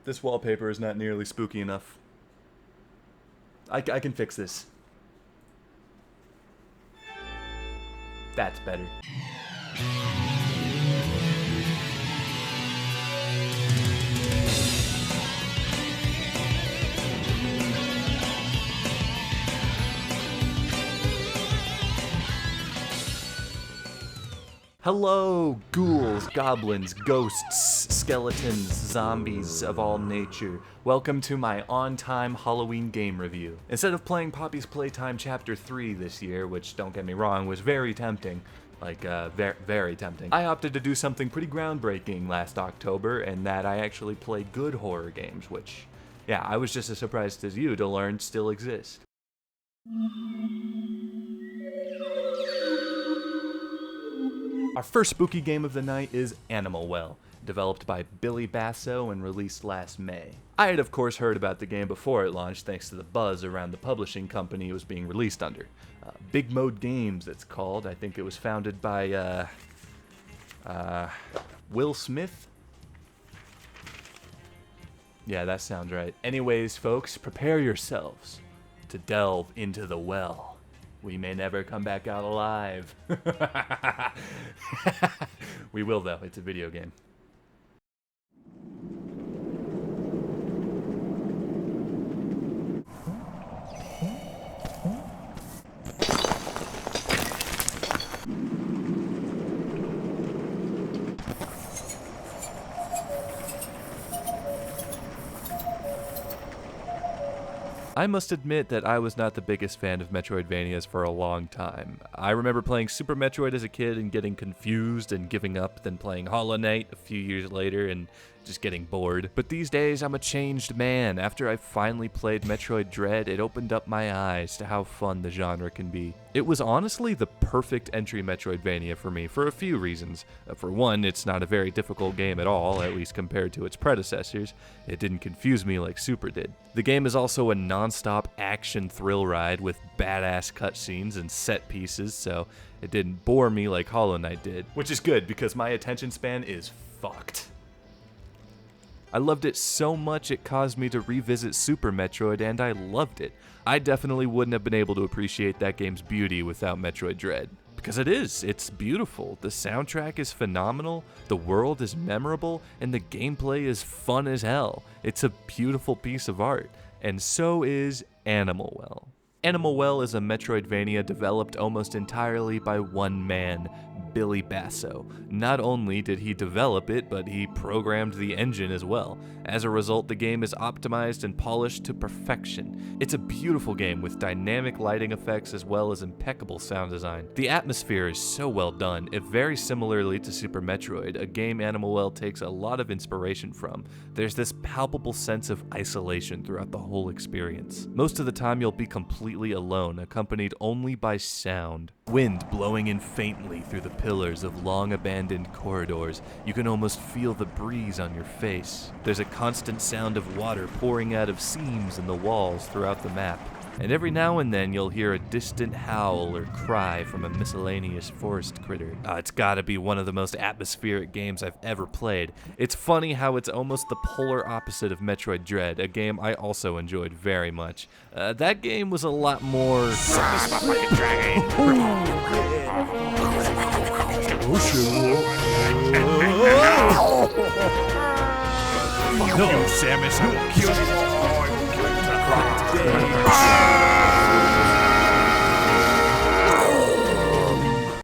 This wallpaper is not nearly spooky enough. I can fix this. That's better. Hello, ghouls, goblins, ghosts, skeletons, zombies of all nature. Welcome to my on-time Halloween game review. Instead of playing Poppy's Playtime Chapter 3 this year, which, don't get me wrong, was very tempting, very tempting, I opted to do something pretty groundbreaking last October, and that I actually play good horror games, which, yeah, I was just as surprised as you to learn still exist. Our first spooky game of the night is Animal Well, developed by Billy Basso and released last May. I had of course heard about the game before it launched thanks to the buzz around the publishing company it was being released under. Big Mode Games, it's called. I think it was founded by, Will Smith? Yeah, that sounds right. Anyways, folks, prepare yourselves to delve into the well. We may never come back out alive. We will, though. It's a video game. I must admit that I was not the biggest fan of Metroidvanias for a long time. I remember playing Super Metroid as a kid and getting confused and giving up, then playing Hollow Knight a few years later and just getting bored. But these days, I'm a changed man. After I finally played Metroid Dread, it opened up my eyes to how fun the genre can be. It was honestly the perfect entry Metroidvania for me for a few reasons. For one, it's not a very difficult game at all, at least compared to its predecessors. It didn't confuse me like Super did. The game is also a non-stop action thrill ride with badass cutscenes and set pieces, so it didn't bore me like Hollow Knight did. Which is good, because my attention span is fucked. I loved it so much it caused me to revisit Super Metroid, and I loved it. I definitely wouldn't have been able to appreciate that game's beauty without Metroid Dread. Because it's beautiful. The soundtrack is phenomenal, the world is memorable, and the gameplay is fun as hell. It's a beautiful piece of art, and so is Animal Well. Animal Well is a Metroidvania developed almost entirely by one man, Billy Basso. Not only did he develop it, but he programmed the engine as well. As a result, the game is optimized and polished to perfection. It's a beautiful game with dynamic lighting effects as well as impeccable sound design. The atmosphere is so well done, if very similarly to Super Metroid, a game Animal Well takes a lot of inspiration from. There's this palpable sense of isolation throughout the whole experience. Most of the time you'll be completely alone, accompanied only by sound. Wind blowing in faintly through the pillars of long abandoned corridors. You can almost feel the breeze on your face. There's a constant sound of water pouring out of seams in the walls throughout the map. And every now and then you'll hear a distant howl or cry from a miscellaneous forest critter. It's gotta be one of the most atmospheric games I've ever played. It's funny how it's almost the polar opposite of Metroid Dread, a game I also enjoyed very much. That game was a lot more... No, Samus, I will kill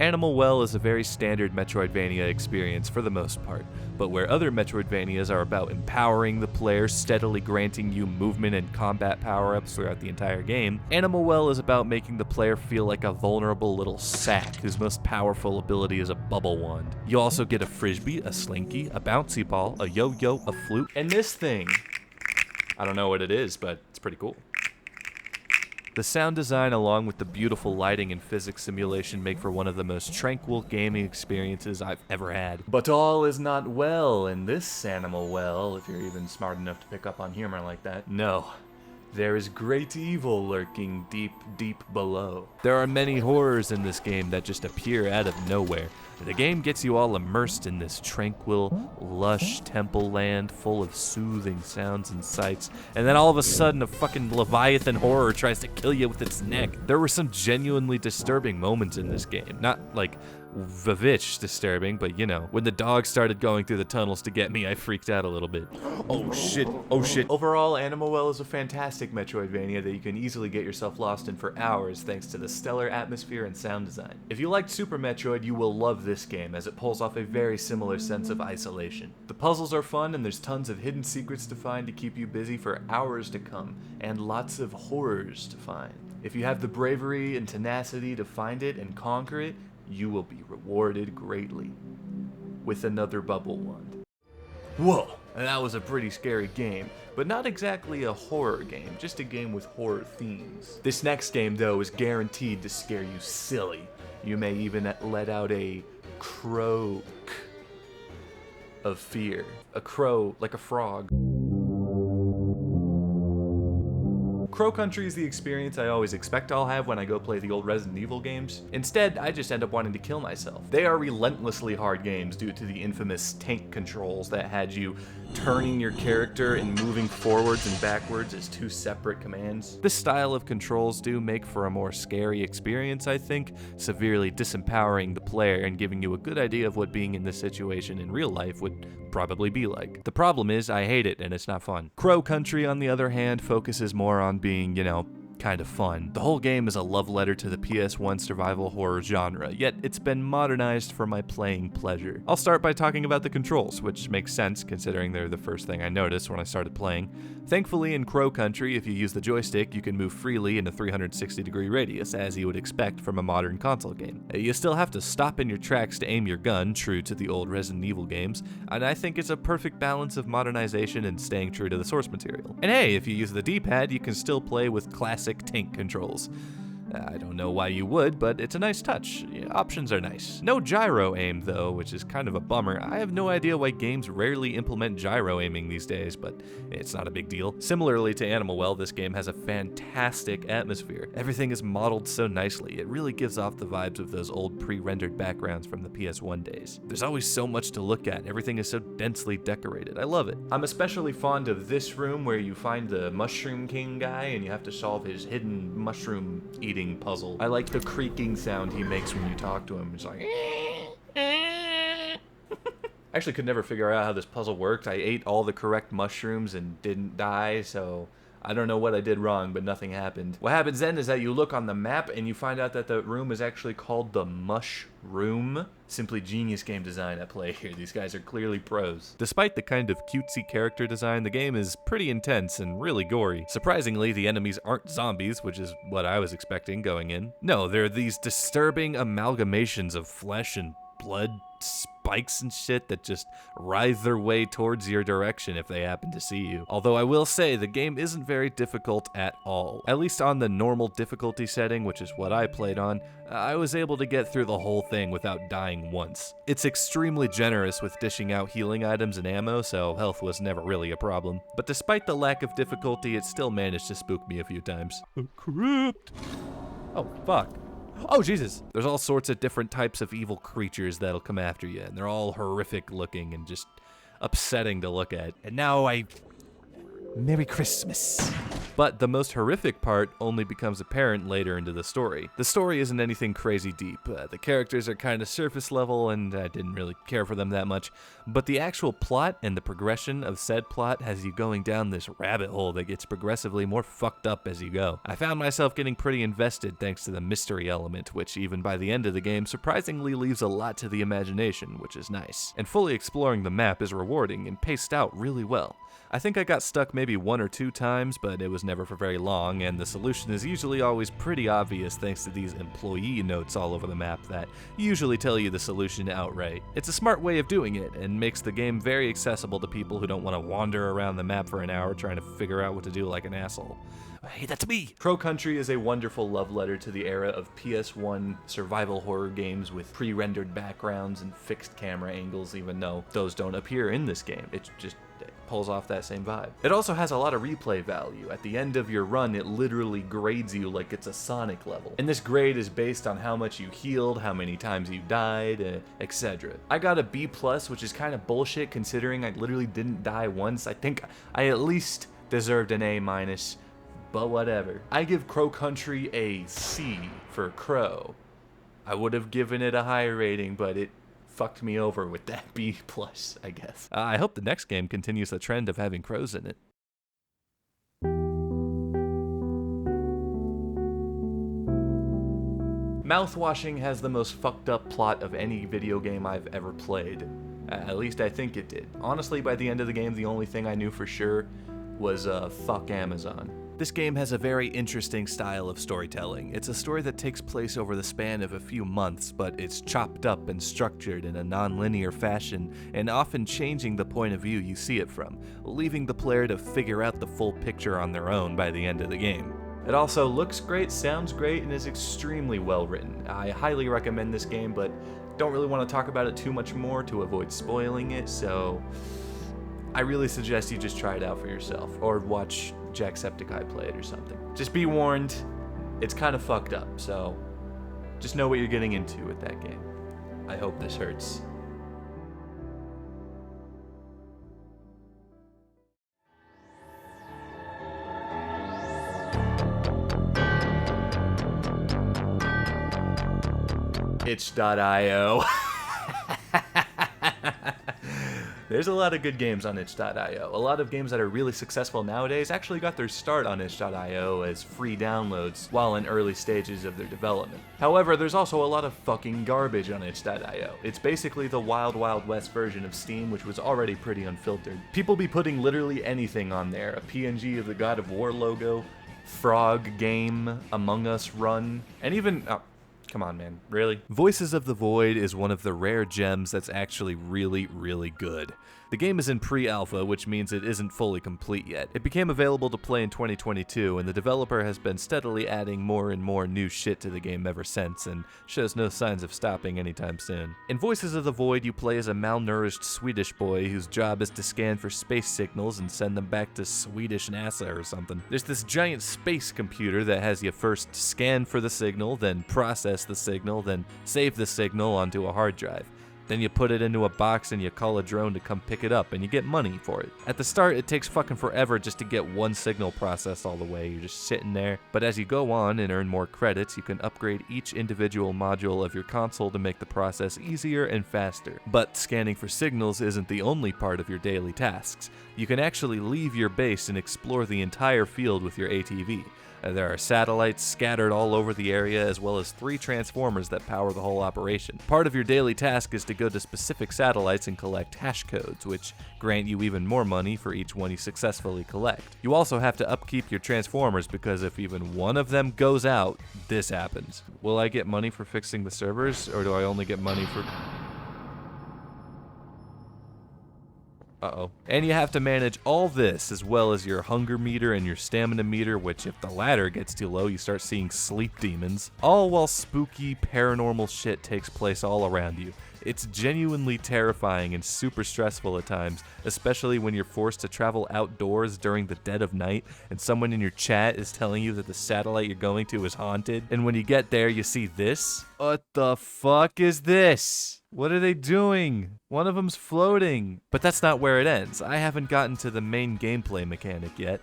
Animal Well is a very standard Metroidvania experience for the most part, but where other Metroidvanias are about empowering the player, steadily granting you movement and combat power-ups throughout the entire game, Animal Well is about making the player feel like a vulnerable little sack whose most powerful ability is a bubble wand. You also get a frisbee, a slinky, a bouncy ball, a yo-yo, a flute, and this thing. I don't know what it is, but it's pretty cool. The sound design along with the beautiful lighting and physics simulation make for one of the most tranquil gaming experiences I've ever had. But all is not well in this Animal Well, if you're even smart enough to pick up on humor like that. No. There is great evil lurking deep, deep below. There are many horrors in this game that just appear out of nowhere. The game gets you all immersed in this tranquil, lush temple land full of soothing sounds and sights, and then all of a sudden a fucking Leviathan horror tries to kill you with its neck. There were some genuinely disturbing moments in this game. Not like Vavitch disturbing, but you know, when the dog started going through the tunnels to get me, I freaked out a little bit. Oh shit, oh shit. Overall, Animal Well is a fantastic Metroidvania that you can easily get yourself lost in for hours thanks to the stellar atmosphere and sound design. If you liked Super Metroid, you will love this game as it pulls off a very similar sense of isolation. The puzzles are fun and there's tons of hidden secrets to find to keep you busy for hours to come, and lots of horrors to find. If you have the bravery and tenacity to find it and conquer it, you will be rewarded greatly with another bubble wand. Whoa, that was a pretty scary game, but not exactly a horror game, just a game with horror themes. This next game, though, is guaranteed to scare you silly. You may even let out a croak of fear. A crow, like a frog. Crow Country is the experience I always expect I'll have when I go play the old Resident Evil games. Instead, I just end up wanting to kill myself. They are relentlessly hard games due to the infamous tank controls that had you turning your character and moving forwards and backwards as two separate commands. This style of controls do make for a more scary experience, I think, severely disempowering the player and giving you a good idea of what being in this situation in real life would probably be like. The problem is, I hate it and it's not fun. Crow Country, on the other hand, focuses more on being, you know, kind of fun. The whole game is a love letter to the PS1 survival horror genre, yet it's been modernized for my playing pleasure. I'll start by talking about the controls, which makes sense considering they're the first thing I noticed when I started playing. Thankfully, in Crow Country, if you use the joystick, you can move freely in a 360-degree radius, as you would expect from a modern console game. You still have to stop in your tracks to aim your gun, true to the old Resident Evil games, and I think it's a perfect balance of modernization and staying true to the source material. And hey, if you use the D-pad, you can still play with classic tank controls. I don't know why you would, but it's a nice touch. Options are nice. No gyro aim though, which is kind of a bummer. I have no idea why games rarely implement gyro aiming these days, but it's not a big deal. Similarly to Animal Well, this game has a fantastic atmosphere. Everything is modeled so nicely. It really gives off the vibes of those old pre-rendered backgrounds from the PS1 days. There's always so much to look at. Everything is so densely decorated. I love it. I'm especially fond of this room where you find the Mushroom King guy and you have to solve his hidden mushroom eating puzzle. I like the creaking sound he makes when you talk to him. It's like I actually could never figure out how this puzzle worked. I ate all the correct mushrooms and didn't die, so I don't know what I did wrong, but nothing happened. What happens then is that you look on the map and you find out that the room is actually called the Mush Room. Simply genius game design at play here. These guys are clearly pros. Despite the kind of cutesy character design, the game is pretty intense and really gory. Surprisingly, the enemies aren't zombies, which is what I was expecting going in. No, they're these disturbing amalgamations of flesh and blood, spikes and shit that just writhe their way towards your direction if they happen to see you. Although I will say, the game isn't very difficult at all. At least on the normal difficulty setting, which is what I played on, I was able to get through the whole thing without dying once. It's extremely generous with dishing out healing items and ammo, so health was never really a problem. But despite the lack of difficulty, it still managed to spook me a few times. A crypt! Oh, fuck. Oh, Jesus. There's all sorts of different types of evil creatures that'll come after you, and they're all horrific looking and just upsetting to look at. And now Merry Christmas. But the most horrific part only becomes apparent later into the story. The story isn't anything crazy deep. The characters are kind of surface level, and I didn't really care for them that much. But the actual plot and the progression of said plot has you going down this rabbit hole that gets progressively more fucked up as you go. I found myself getting pretty invested thanks to the mystery element, which even by the end of the game surprisingly leaves a lot to the imagination, which is nice. And fully exploring the map is rewarding and paced out really well. I think I got stuck maybe 1 or 2 times, but it was never for very long, and the solution is usually always pretty obvious thanks to these employee notes all over the map that usually tell you the solution outright. It's a smart way of doing it, and makes the game very accessible to people who don't want to wander around the map for an hour trying to figure out what to do like an asshole. Hey, that's me! Crow Country is a wonderful love letter to the era of PS1 survival horror games with pre-rendered backgrounds and fixed camera angles, even though those don't appear in this game. It's just pulls off that same vibe. It also has a lot of replay value. At the end of your run, it literally grades you like it's a Sonic level. And this grade is based on how much you healed, how many times you died, etc. I got a B+, which is kind of bullshit considering I literally didn't die once. I think I at least deserved an A-, but whatever. I give Crow Country a C for Crow. I would have given it a higher rating, but it fucked me over with that B+, I guess. I hope the next game continues the trend of having crows in it. Mouthwashing has the most fucked up plot of any video game I've ever played. At least I think it did. Honestly, by the end of the game, the only thing I knew for sure was fuck Amazon. This game has a very interesting style of storytelling. It's a story that takes place over the span of a few months, but it's chopped up and structured in a non-linear fashion, and often changing the point of view you see it from, leaving the player to figure out the full picture on their own by the end of the game. It also looks great, sounds great, and is extremely well written. I highly recommend this game, but don't really want to talk about it too much more to avoid spoiling it, so I really suggest you just try it out for yourself, or watch Jacksepticeye play it or something. Just be warned, it's kind of fucked up, so just know what you're getting into with that game. I hope this hurts. itch.io. There's a lot of good games on itch.io. A lot of games that are really successful nowadays actually got their start on itch.io as free downloads while in early stages of their development. However, there's also a lot of fucking garbage on itch.io. It's basically the Wild Wild West version of Steam, which was already pretty unfiltered. People be putting literally anything on there. A PNG of the God of War logo, Frog game, Among Us run, and even... come on, man. Really? Voices of the Void is one of the rare gems that's actually really, really good. The game is in pre-alpha, which means it isn't fully complete yet. It became available to play in 2022, and the developer has been steadily adding more and more new shit to the game ever since, and shows no signs of stopping anytime soon. In Voices of the Void, you play as a malnourished Swedish boy whose job is to scan for space signals and send them back to Swedish NASA or something. There's this giant space computer that has you first scan for the signal, then process the signal, then save the signal onto a hard drive. Then you put it into a box and you call a drone to come pick it up, and you get money for it. At the start, it takes fucking forever just to get one signal processed all the way. You're just sitting there. But as you go on and earn more credits, you can upgrade each individual module of your console to make the process easier and faster. But scanning for signals isn't the only part of your daily tasks. You can actually leave your base and explore the entire field with your ATV. There are satellites scattered all over the area, as well as 3 transformers that power the whole operation. Part of your daily task is to go to specific satellites and collect hash codes, which grant you even more money for each one you successfully collect. You also have to upkeep your transformers, because if even one of them goes out, this happens. Will I get money for fixing the servers, or do I only get money for... Uh-oh. And you have to manage all this, as well as your hunger meter and your stamina meter, which if the latter gets too low, you start seeing sleep demons. All while spooky, paranormal shit takes place all around you. It's genuinely terrifying and super stressful at times, especially when you're forced to travel outdoors during the dead of night and someone in your chat is telling you that the satellite you're going to is haunted. And when you get there, you see this. What the fuck is this? What are they doing? One of them's floating. But that's not where it ends. I haven't gotten to the main gameplay mechanic yet.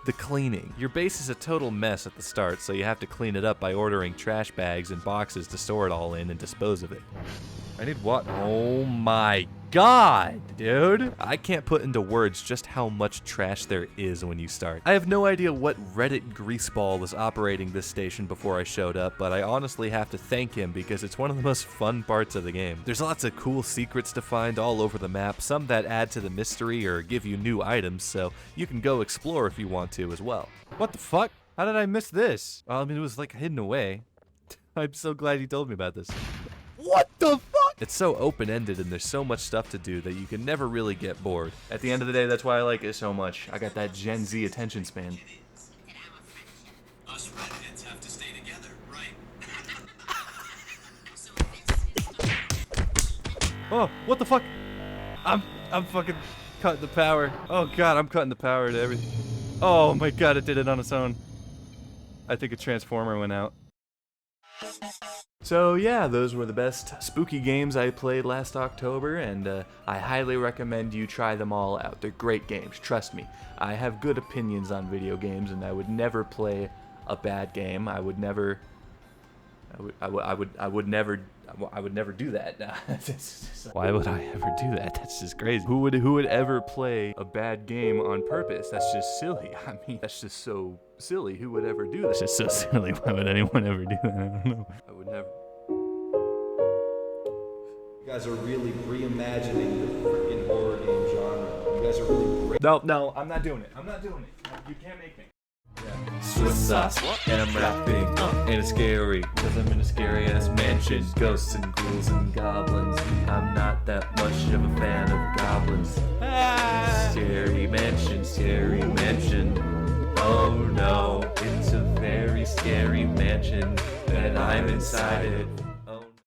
The cleaning. Your base is a total mess at the start, so you have to clean it up by ordering trash bags and boxes to store it all in and dispose of it. I need what? Oh my god, dude. I can't put into words just how much trash there is when you start. I have no idea what Reddit greaseball was operating this station before I showed up, but I honestly have to thank him because it's one of the most fun parts of the game. There's lots of cool secrets to find all over the map, some that add to the mystery or give you new items, so you can go explore if you want to as well. What the fuck? How did I miss this? Well, I mean, it was like hidden away. I'm so glad you told me about this. What the fuck? It's so open-ended and there's so much stuff to do that you can never really get bored. At the end of the day, that's why I like it so much. I got that Gen Z attention span. Us redheads have to stay together, right? Oh, what the fuck? I'm fucking... Cut the power. Oh god, I'm cutting the power to everything. Oh my god, it did it on its own. I think a transformer went out. So yeah, those were the best spooky games I played last October, and I highly recommend you try them all out. They're great games, trust me. I have good opinions on video games, and I would never play a bad game. I would never do that. Why would I ever do that? That's just crazy. Who would ever play a bad game on purpose? That's just silly. I mean, that's just so silly. Who would ever do that? That's just so silly. Why would anyone ever do that? I don't know. I would never. You guys are really reimagining the freaking horror game genre. You guys are really No, I'm not doing it. I'm not doing it. You can't make me. Swiss sauce, and I'm rapping, and it's scary, cause I'm in a scary ass mansion. Ghosts and ghouls and goblins. I'm not that much of a fan of goblins. Scary mansion, scary mansion. Oh no, it's a very scary mansion, and I'm inside it.